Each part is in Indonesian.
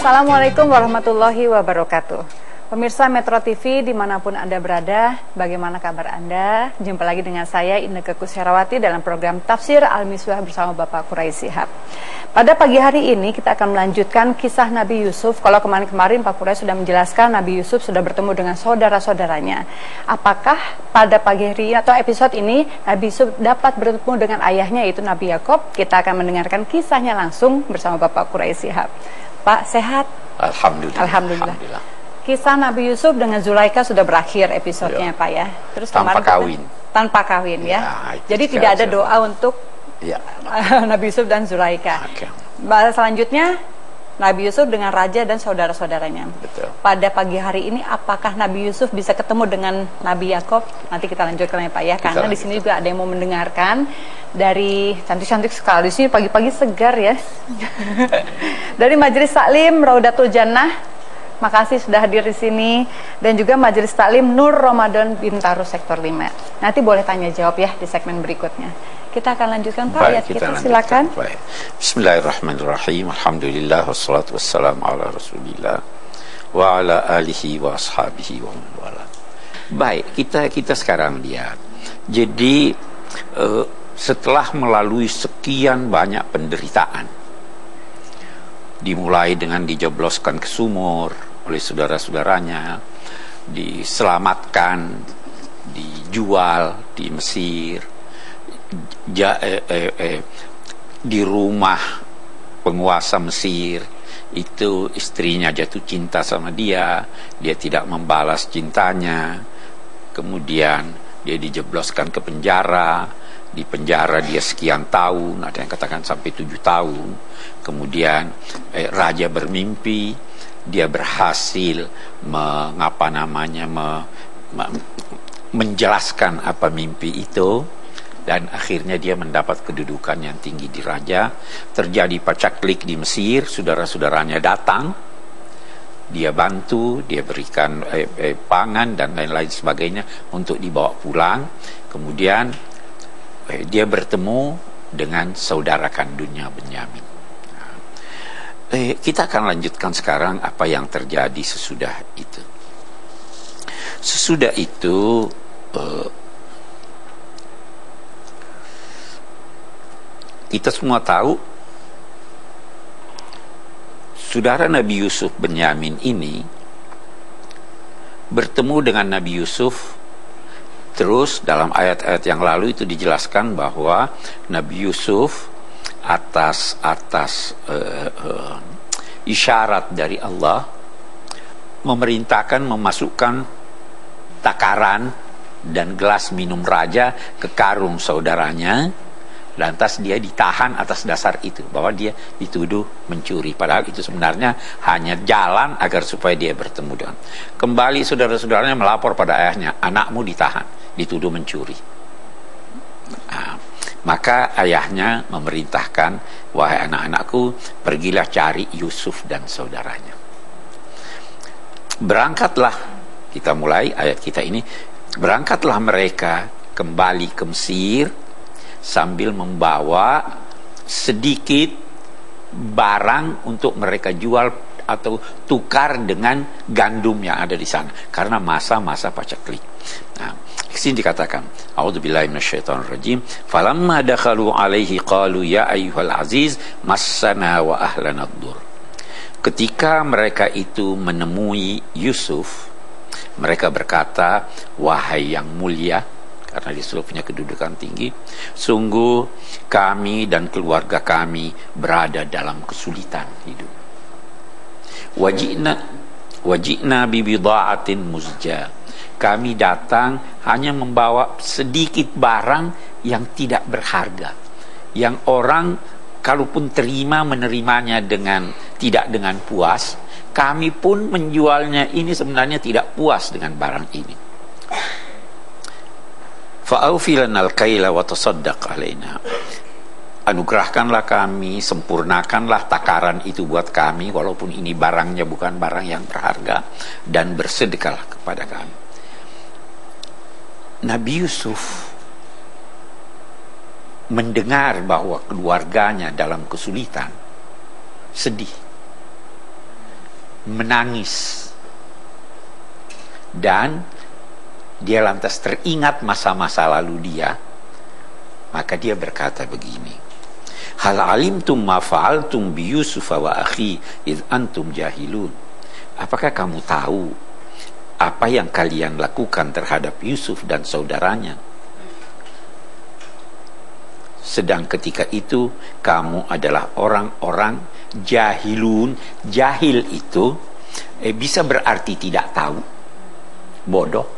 Assalamualaikum warahmatullahi wabarakatuh. Pemirsa Metro TV dimanapun Anda berada, bagaimana kabar Anda? Jumpa lagi dengan saya Inneke Kusyarawati dalam program Tafsir Al-Misbah bersama Bapak Quraish Shihab. Pada pagi hari ini kita akan melanjutkan kisah Nabi Yusuf. Kalau kemarin-kemarin Pak Quraish sudah menjelaskan Nabi Yusuf sudah bertemu dengan saudara-saudaranya. Apakah pada pagi hari atau episode ini Nabi Yusuf dapat bertemu dengan ayahnya yaitu Nabi Yakub? Kita akan mendengarkan kisahnya langsung bersama Bapak Quraish Shihab. Pak, sehat? Alhamdulillah. Alhamdulillah. Kisah Nabi Yusuf dengan Zulaikha sudah berakhir episodenya, Pak ya. Terus tanpa kawin. Tanpa kawin ya. Jadi tidak ada doa untuk Nabi Yusuf dan Zulaikha. Okay. Selanjutnya Nabi Yusuf dengan raja dan saudara-saudaranya. Betul. Pada pagi hari ini apakah Nabi Yusuf bisa ketemu dengan Nabi Yakub? Nanti kita lanjutkan ya Pak ya. Karena di sini juga ada yang mau mendengarkan dari cantik-cantik sekali di sini pagi-pagi segar ya. Dari Majelis Taklim Raudatul Jannah. Makasih sudah hadir di sini, dan juga Majelis Taklim Nur Ramadan Bintaro Sektor 5. Nanti boleh tanya jawab ya di segmen berikutnya. Kita akan lanjutkan Pak ayat kita, silakan. Baik. Bismillahirrahmanirrahim. Alhamdulillah wassalatu wassalamu ala Rasulillah wa ala alihi wa ashabihi wa man wala. Baik, kita sekarang lihat. Jadi setelah melalui sekian banyak penderitaan, dimulai dengan dijebloskan ke sumur oleh saudara-saudaranya, diselamatkan, dijual di Mesir, di rumah penguasa Mesir, itu istrinya jatuh cinta sama dia tidak membalas cintanya, kemudian dia dijebloskan ke penjara, di penjara dia sekian tahun, ada yang katakan sampai 7 tahun. Kemudian raja bermimpi, dia berhasil menjelaskan apa mimpi itu, dan akhirnya dia mendapat kedudukan yang tinggi di raja. Terjadi pacaklik di Mesir, saudara-saudaranya datang, dia bantu, dia berikan pangan dan lain-lain sebagainya untuk dibawa pulang. Kemudian dia bertemu dengan saudara kandungnya Benyamin. Kita akan lanjutkan sekarang apa yang terjadi sesudah itu. Sesudah itu kita semua tahu saudara Nabi Yusuf Benyamin ini bertemu dengan Nabi Yusuf. Terus dalam ayat-ayat yang lalu itu dijelaskan bahwa Nabi Yusuf atas isyarat dari Allah memerintahkan memasukkan takaran dan gelas minum raja ke karung saudaranya. Lantas dia ditahan atas dasar itu, bahwa dia dituduh mencuri. Padahal itu sebenarnya hanya jalan agar supaya dia bertemu dengan. Kembali saudara-saudaranya melapor pada ayahnya, anakmu ditahan, dituduh mencuri. Maka ayahnya memerintahkan, wahai anak-anakku, pergilah cari Yusuf dan saudaranya. Berangkatlah, kita mulai ayat kita ini, berangkatlah mereka kembali ke Mesir sambil membawa sedikit barang untuk mereka jual atau tukar dengan gandum yang ada di sana, karena masa-masa pacaklik. Nah, di sini dikatakan, a'udzubillahi minasyaitonirrajim, falamma dakhalu alaihi qalu ya ayyuhal aziz massana wa ahlana ad-dur. Ketika mereka itu menemui Yusuf, mereka berkata, wahai yang mulia, karena dia selalu punya kedudukan tinggi, sungguh kami dan keluarga kami berada dalam kesulitan hidup. Wajina bibidaatin muzja. Kami datang hanya membawa sedikit barang yang tidak berharga, yang orang kalaupun terima menerimanya tidak dengan puas. Kami pun menjualnya ini sebenarnya tidak puas dengan barang ini. Fa'aufilanal kaila wa tasaddaq alaina. Anugerahkanlah kami, sempurnakanlah takaran itu buat kami, walaupun ini barangnya bukan barang yang berharga, dan bersedekahlah kepada kami. Nabi Yusuf mendengar bahwa keluarganya dalam kesulitan, sedih. menangis. Dan dia lantas teringat masa-masa lalu dia, maka dia berkata begini, hal alimtum ma fa'altum bi Yusuf wa akhi id antum jahilun. Apakah kamu tahu apa yang kalian lakukan terhadap Yusuf dan saudaranya, sedang ketika itu kamu adalah orang-orang jahilun. Jahil itu bisa berarti tidak tahu, bodoh.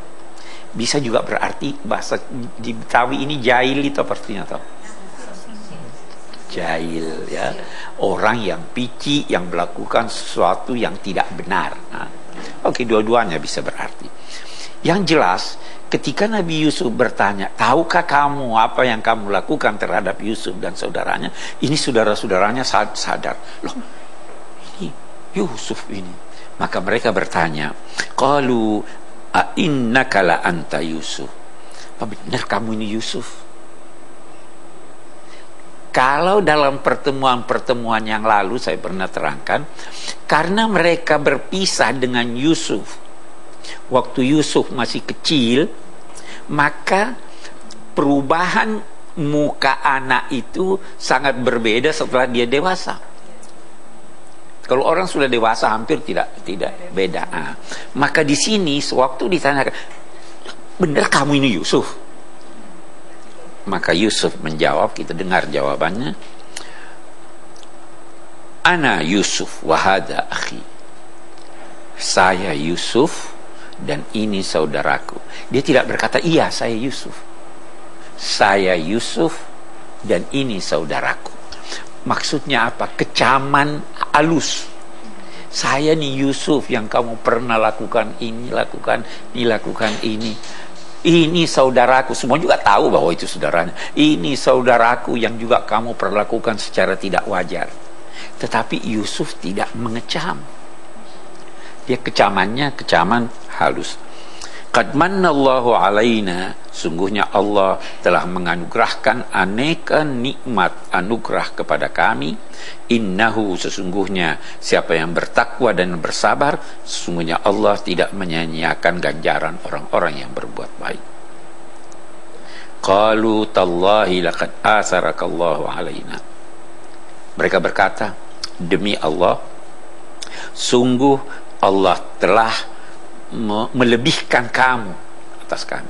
Bisa juga berarti, bahasa di Betawi ini jahil itu apa artinya tahu? Jahil, ya, orang yang pici, yang melakukan sesuatu yang tidak benar. Nah, oke, dua-duanya bisa berarti. Yang jelas, ketika Nabi Yusuf bertanya, tahukah kamu apa yang kamu lakukan terhadap Yusuf dan saudaranya? Ini saudara-saudaranya sadar, loh, ini Yusuf ini. Maka mereka bertanya, qalu a'innaka la anta Yusuf. Apa benar kamu ini Yusuf? Kalau dalam pertemuan-pertemuan yang lalu saya pernah terangkan, karena mereka berpisah dengan Yusuf waktu Yusuf masih kecil, maka perubahan muka anak itu sangat berbeda setelah dia dewasa. Kalau orang sudah dewasa hampir tidak beda. Nah, maka di sini sewaktu ditanyakan, benar kamu ini Yusuf? Maka Yusuf menjawab, kita dengar jawabannya, ana Yusuf wa hadha akhi. Saya Yusuf dan ini saudaraku. Dia tidak berkata, iya saya Yusuf. Saya Yusuf dan ini saudaraku. Maksudnya apa? Kecaman halus. Saya nih Yusuf yang kamu pernah lakukan ini, lakukan ini. Ini saudaraku. Semua juga tahu bahwa itu saudaranya. Ini saudaraku yang juga kamu perlakukan secara tidak wajar. Tetapi Yusuf tidak mengecam. Dia kecamannya kecaman halus. Qad mannallahu alaina, sungguhnya Allah telah menganugerahkan aneka nikmat anugerah kepada kami. Innahu, sesungguhnya siapa yang bertakwa dan bersabar, sesungguhnya Allah tidak menyia-nyiakan ganjaran orang-orang yang berbuat baik. Qalu tallahi laqad asarakallahu alaina. Mereka berkata, demi Allah, sungguh Allah telah melebihkan kamu atas kami.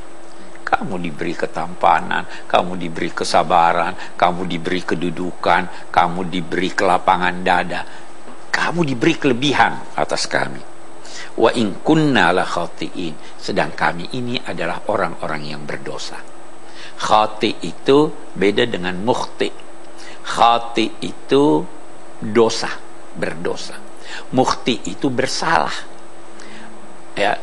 Kamu diberi ketampanan, kamu diberi kesabaran, kamu diberi kedudukan, kamu diberi kelapangan dada, kamu diberi kelebihan atas kami. Wa in kunna la khati'in, sedang kami ini adalah orang-orang yang berdosa. Khati itu beda dengan mukhti. Khati itu dosa, berdosa. Mukhti itu bersalah. Ya,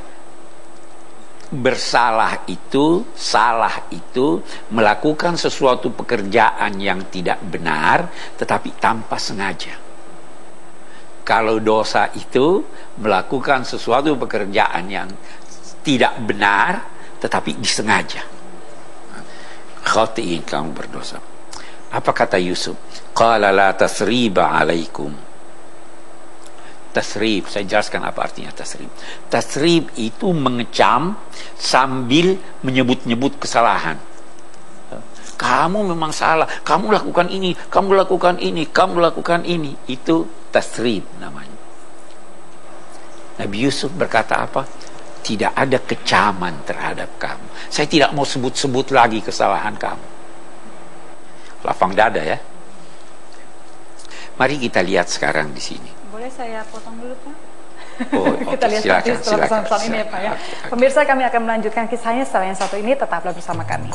bersalah itu, salah itu melakukan sesuatu pekerjaan yang tidak benar tetapi tanpa sengaja. Kalau dosa itu melakukan sesuatu pekerjaan yang tidak benar tetapi disengaja. Khatiin, kamu berdosa. Apa kata Yusuf? Qala la tasriba alaikum. Tasrib, saya jelaskan apa artinya tasrib. Tasrib itu mengecam sambil menyebut-nyebut kesalahan. Kamu memang salah, kamu lakukan ini, kamu lakukan ini, kamu lakukan ini. Itu tasrib namanya. Nabi Yusuf berkata apa? Tidak ada kecaman terhadap kamu. Saya tidak mau sebut-sebut lagi kesalahan kamu. Lapang dada ya. Mari kita lihat sekarang di sini. Boleh saya potong dulu Pak? Oh, kita lihat silakan, nanti setelah pesan-pesan ini ya Pak ya. Pemirsa, kami akan melanjutkan kisahnya setelah yang satu ini, tetaplah bersama kami.